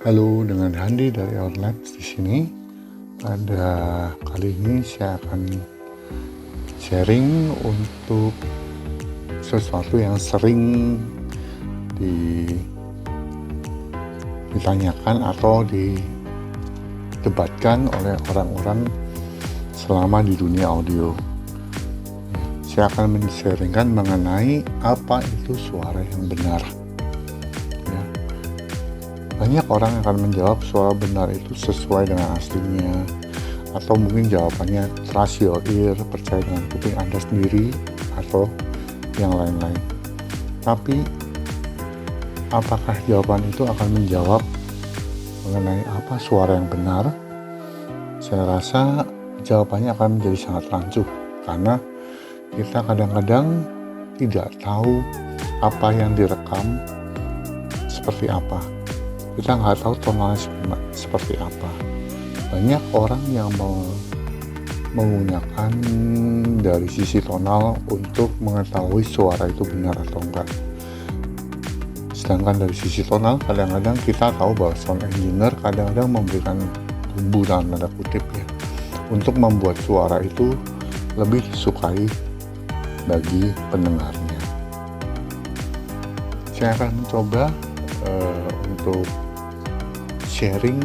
Halo, dengan Handi dari Outlabs di sini. Pada kali ini saya akan sharing untuk sesuatu yang sering ditanyakan atau didebatkan oleh orang-orang selama di dunia audio. Saya akan men-sharingkan mengenai apa itu suara yang benar. Banyak orang akan menjawab suara benar itu sesuai dengan aslinya, atau mungkin jawabannya trust your ear, percaya dengan kuping Anda sendiri, atau yang lain-lain. Tapi apakah jawaban itu akan menjawab mengenai apa suara yang benar? Saya rasa jawabannya akan menjadi sangat rancu, karena kita kadang-kadang tidak tahu apa yang direkam seperti apa. Kita nggak tahu tonalnya seperti apa. Banyak orang yang menggunakan dari sisi tonal untuk mengetahui suara itu benar atau enggak. Sedangkan dari sisi tonal, kadang-kadang kita tahu bahwa sound engineer kadang-kadang memberikan bumbu dalam tanda kutip ya, untuk membuat suara itu lebih disukai bagi pendengarnya. Saya akan mencoba untuk sharing,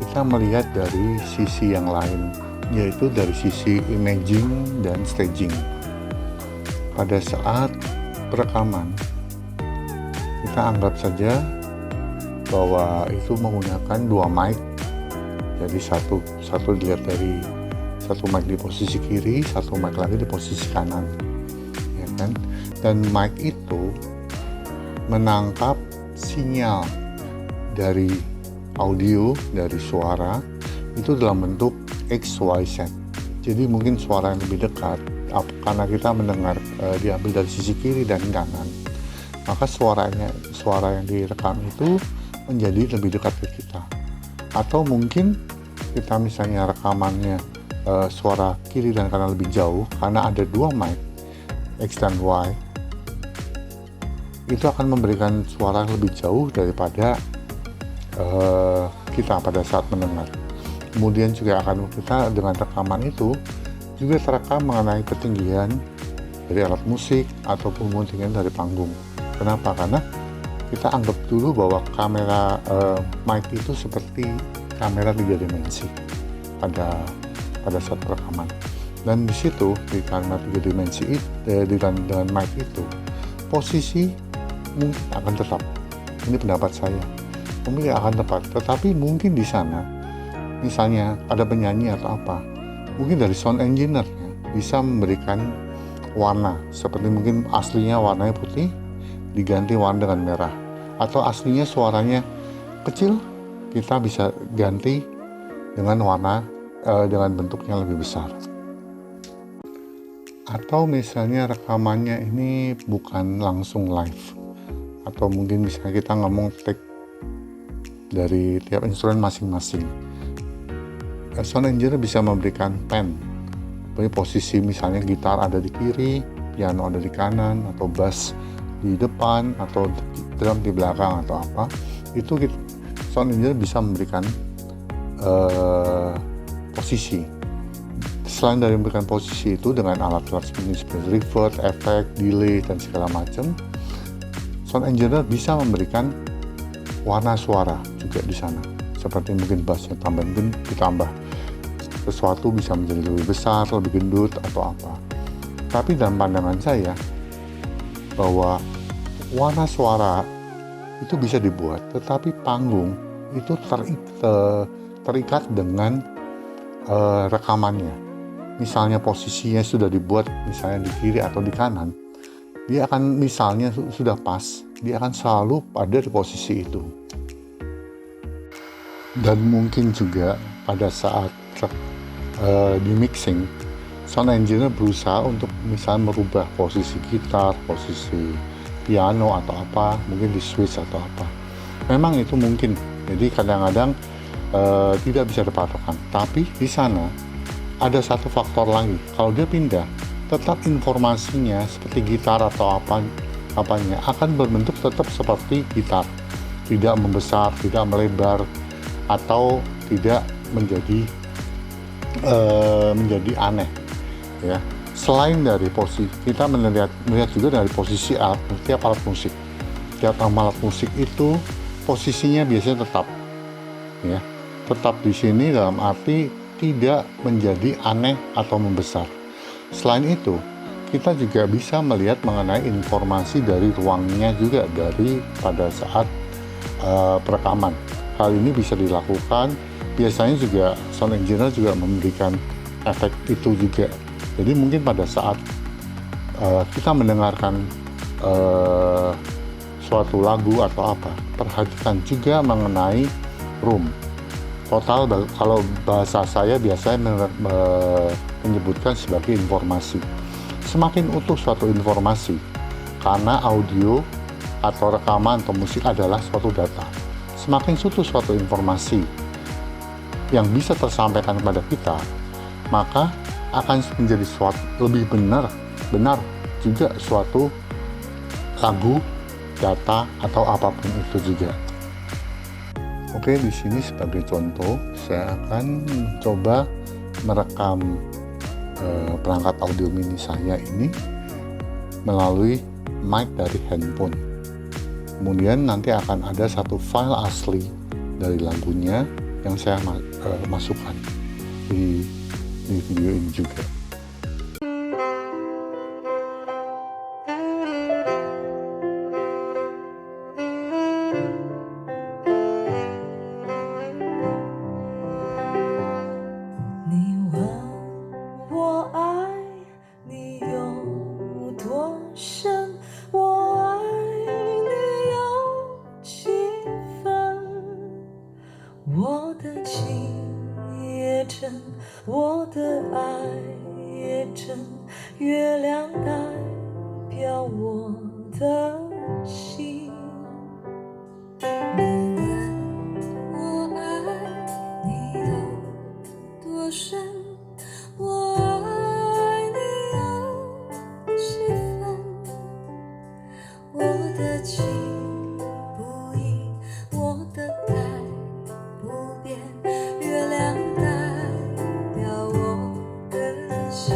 kita melihat dari sisi yang lain, yaitu dari sisi imaging dan staging. Pada saat perekaman, kita anggap saja bahwa itu menggunakan dua mic. Jadi satu dilihat dari satu mic di posisi kiri, satu mic lagi di posisi kanan, ya kan? Dan mic itu menangkap sinyal dari audio, dari suara itu dalam bentuk XYZ. Jadi mungkin suara yang lebih dekat karena kita mendengar diambil dari sisi kiri dan kanan, maka suara yang direkam itu menjadi lebih dekat ke kita. Atau mungkin kita misalnya rekamannya suara kiri dan kanan lebih jauh, karena ada dua mic X dan Y, itu akan memberikan suara yang lebih jauh daripada kita pada saat mendengar. Kemudian juga akan kita dengan rekaman itu juga terekam mengenai ketinggian dari alat musik ataupun ketinggian dari panggung. Kenapa? Karena kita anggap dulu bahwa kamera mic itu seperti kamera 3 dimensi pada saat rekaman. Dan di situ di kamera 3 dimensi itu dengan mic itu posisi mungkin akan tetap. Ini pendapat saya. Mungkin akan tepat, tetapi mungkin di sana misalnya ada penyanyi atau apa, mungkin dari sound engineer-nya bisa memberikan warna, seperti mungkin aslinya warnanya putih diganti warna dengan merah, atau aslinya suaranya kecil kita bisa ganti dengan warna dengan bentuknya lebih besar. Atau misalnya rekamannya ini bukan langsung live, atau mungkin misalnya kita ngomong take dari tiap instrumen masing-masing. Sound engineer bisa memberikan pen, posisi misalnya gitar ada di kiri, piano ada di kanan, atau bass di depan, atau drum di belakang atau apa. Itu sound engineer bisa memberikan posisi. Selain dari memberikan posisi itu dengan alat-alat seperti reverb, efek, delay dan segala macam, sound engineer bisa memberikan warna suara juga di sana, seperti mungkin bassnya ditambah sesuatu bisa menjadi lebih besar, lebih gendut atau apa. Tapi dalam pandangan saya bahwa warna suara itu bisa dibuat, tetapi panggung itu terikat dengan rekamannya. Misalnya posisinya sudah dibuat misalnya di kiri atau di kanan, dia akan misalnya sudah pas, dia akan selalu pada di posisi itu. Dan mungkin juga pada saat di mixing, sound engineer berusaha untuk misalnya merubah posisi gitar, posisi piano atau apa, mungkin di switch atau apa. Memang itu mungkin, jadi kadang-kadang tidak bisa dipatokan. Tapi di sana ada satu faktor lagi, kalau dia pindah, tetap informasinya seperti gitar atau apanya akan berbentuk tetap seperti gitar. tidak membesar, tidak melebar, atau tidak menjadi aneh, ya. Selain dari posisi, kita melihat juga dari posisi tiap alat musik. Tiap alat musik itu posisinya biasanya tetap, ya, tetap di sini dalam arti tidak menjadi aneh atau membesar. Selain itu, kita juga bisa melihat mengenai informasi dari ruangnya juga dari pada saat perekaman. Hal ini bisa dilakukan, biasanya juga sound engineer juga memberikan efek itu juga. Jadi mungkin pada saat kita mendengarkan suatu lagu atau apa, perhatikan juga mengenai room. Total, kalau bahasa saya biasanya menyebutkan sebagai informasi. Semakin utuh suatu informasi, karena audio atau rekaman atau musik adalah suatu data. Semakin utuh suatu informasi yang bisa tersampaikan kepada kita, maka akan menjadi suatu lebih benar juga suatu lagu, data, atau apapun itu juga. Oke, di sini sebagai contoh, saya akan mencoba merekam perangkat audio mini saya ini melalui mic dari handphone. Kemudian nanti akan ada satu file asli dari lagunya yang saya masukkan di video ini juga.我的情也真，我的爱也真，月亮代表我的心。你问我爱你有多深，我爱你有几分，我的情不移，我的爱不变，月亮代表我的心。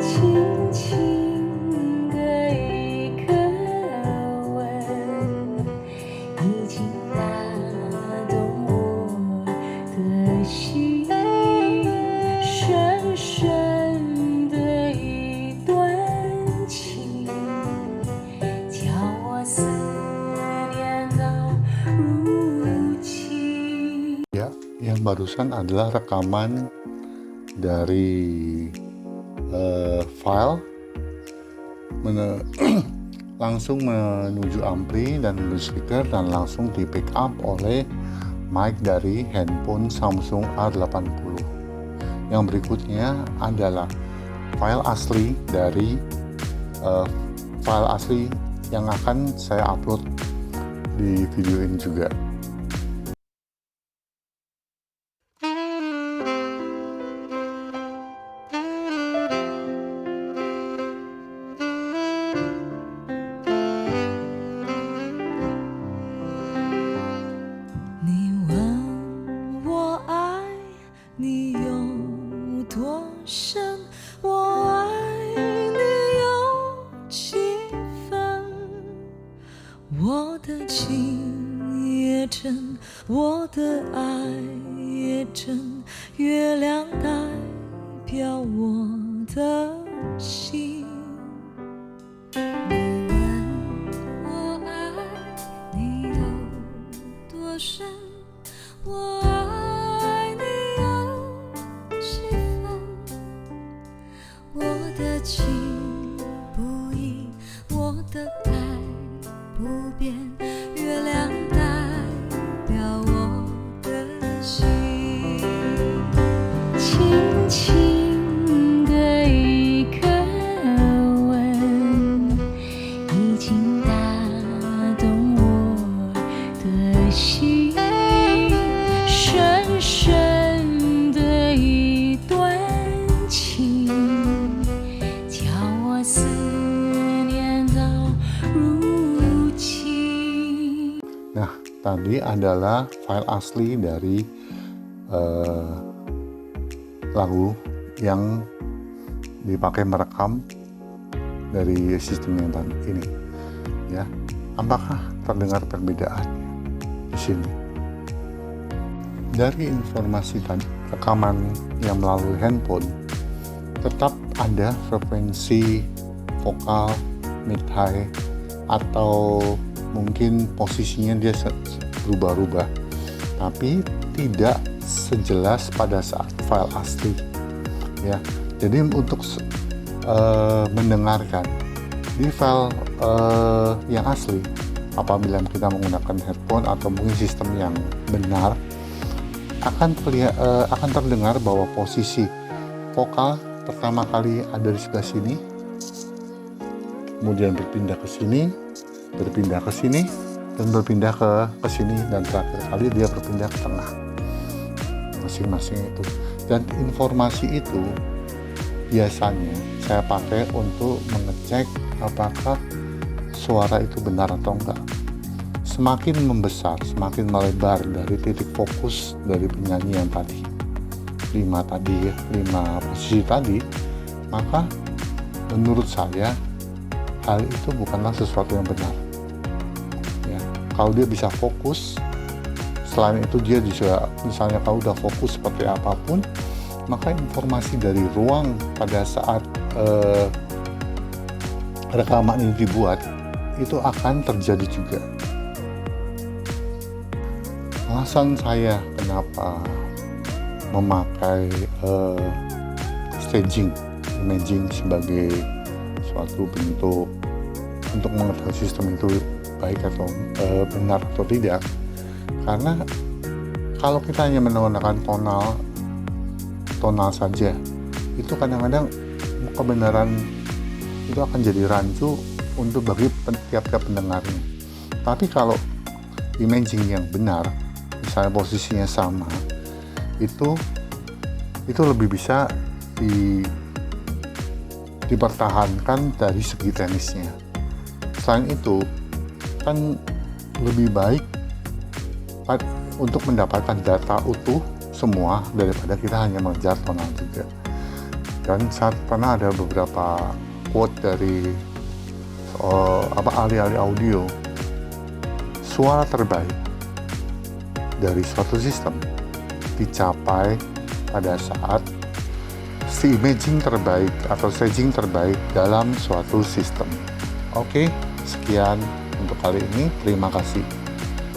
轻轻的一个吻，已经打动我的心。深深的一段情，叫我思念到如今。Ya, yang barusan adalah rekaman dari file langsung menuju ampli dan menuju speaker dan langsung di pick up oleh mic dari handphone Samsung A80. Yang berikutnya adalah file asli dari file asli yang akan saya upload di video ini juga.你问我爱你有多深，我爱你有几分，我的情也真，我的爱也真，月亮代表我的心。你问我爱你有多深，我爱你有几分，我的情不移，我的爱不变，月亮代表我的心。轻轻的一个吻，已经打动我的心。深深的一段情，叫我思念到如今。Nah, tadi adalah file asli dari lagu yang dipakai merekam dari sistem yang tadi ini, ya. Apakah terdengar perbedaannya di sini? Dari informasi tadi, rekaman yang melalui handphone, tetap ada frekuensi vokal mid high atau mungkin posisinya dia berubah-ubah, tapi tidak sejelas pada saat file asli, ya. Jadi untuk mendengarkan di file yang asli, apabila kita menggunakan headphone atau mungkin sistem yang benar, akan terdengar bahwa posisi vokal pertama kali ada di sebelah sini, kemudian berpindah ke sini, dan berpindah ke sini, dan terakhir kali dia berpindah ke tengah, masing-masing itu. Dan informasi itu biasanya saya pakai untuk mengecek apakah suara itu benar atau enggak. Semakin membesar, semakin melebar dari titik fokus dari penyanyi yang tadi, 5 posisi tadi, maka menurut saya hal itu bukanlah sesuatu yang benar, ya. Kalau dia bisa fokus, selain itu dia juga, misalnya kalau udah fokus seperti apapun, maka informasi dari ruang pada saat rekaman ini dibuat itu akan terjadi juga. Alasan saya kenapa memakai staging, imaging sebagai suatu bentuk untuk mengetahui sistem itu baik atau benar atau tidak, karena kalau kita hanya menggunakan tonal saja, itu kadang-kadang kebenaran itu akan jadi rancu untuk bagi tiap-tiap pendengarnya. Tapi kalau imaging yang benar, misalnya posisinya sama, itu lebih bisa dipertahankan dari segi teknisnya. Selain itu, kan lebih baik untuk mendapatkan data utuh semua daripada kita hanya mengejar tonal juga. Dan saat pernah ada beberapa quote dari ahli-ahli audio, suara terbaik dari suatu sistem dicapai pada saat si imaging terbaik atau staging terbaik dalam suatu sistem. Oke, sekian untuk kali ini. Terima kasih.